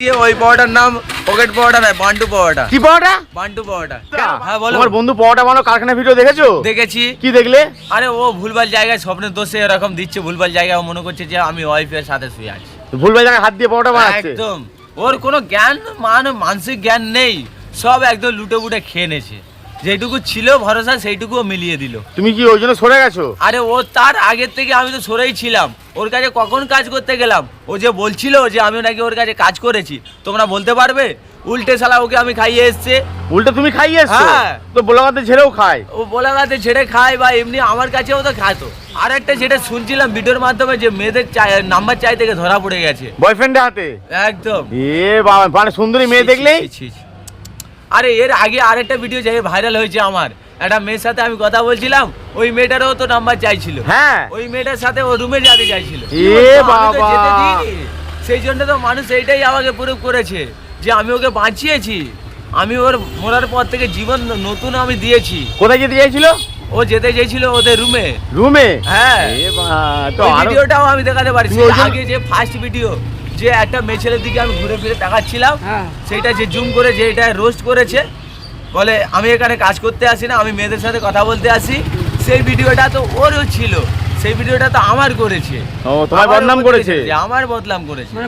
ওই পাওয়াটার নাম পকেট পাওয়াটা নয়, বান্টু পাওয়াটা। কি পাওয়াটা? বান্টু পাওয়াটা। হ্যাঁ বলো। তোমার বন্ধু পাওয়াটা বানানো কারখানা ভিডিও দেখেছো? দেখেছি। কি দেখলে? আরে ও ভুলভাল জায়গায় স্বপ্নের দোষে এরকম দিচ্ছে, ভুলভাল জায়গায় ও মনে করছে যে আমি ওয়াইফের সাথে শুয়ে আছি। ভুলভাল জায়গায় হাত দিয়ে পাওয়াটা বানাচ্ছে। একদম ওর কোনো জ্ঞান মানসিক জ্ঞান নেই, সব একদম লুটে বুটে খেয়ে নেছে। যেটুকু ছিল ভরসা সেইটুকুও মিলিয়ে দিল। তুমি কি ওই জন্য সরে গেছো? আরে ও তার আগের থেকে আমি তো সরেই ছিলাম। ওর কাছে কখন কাজ করতে গেলাম, ও যে বলছিল যে আমি নাকি ওর কাছে কাজ করেছি, তোমরা বলতে পারবে? উল্টে শালা ওকে আমি খাইয়ে এসছে। উল্টে তুমি খাইয়ে এসছো? হ্যাঁ। তো বোলাগাতে ছেড়েও খায়। ও বোলাগাতে ছেড়ে খায় বা এমনি আমার কাছেও তো খাতো। আর একটা যেটা শুনছিলাম ভিডিওর মাধ্যমে যে মেয়েদের নাম্বার চাই থেকে ধরা পড়ে গেছে বয়ফ্রেন্ডের হাতে। একদম। এ বাবা, মানে সুন্দরী মেয়ে দেখলেই। আরে এর আগে আরেকটা ভিডিও যে ভাইরাল হয়েছে, আমার একটা মেয়ের সাথে আমি কথা বলছিলাম, ওই মেয়েটারও তো নাম্বার চাইছিল। হ্যাঁ। ওই মেয়েটার সাথে ও রুমে যেতে চাইছিল। এ বাবা, সেই জন্য তো মানুষ এইটাই আমাকে প্রুভ করেছে যে আমি ওকে বাঁচিয়েছি। আমি ওর মরার পর থেকে জীবন নতুন আমি দিয়েছি। কোথায় যেতে চাইছিল? ও যেতে চাইছিল ওদের রুমে। রুমে? হ্যাঁ। এ বাবা, তো ওই আরো ভিডিওটাও আমি দেখাতে পারি। তুমি ওই জন্য- আগে যে ফার্স্ট ভিডিও যে একটা মেয়ে ছেলের দিকে আমি ঘুরে ফিরে তাকাচ্ছিলাম, হ্যাঁ। সেইটা যে জুম করে যে এটা রোস্ট করেছে, বলে আমি এখানে কাজ করতে আসি না, আমি মেয়েদের সাথে কথা বলতে আসি, সেই ভিডিওটা তো ওরও ছিল। সেই ভিডিওটা তো আমার করেছে। ও, তোমায় বদনাম করেছে। আমার বদনাম করেছে।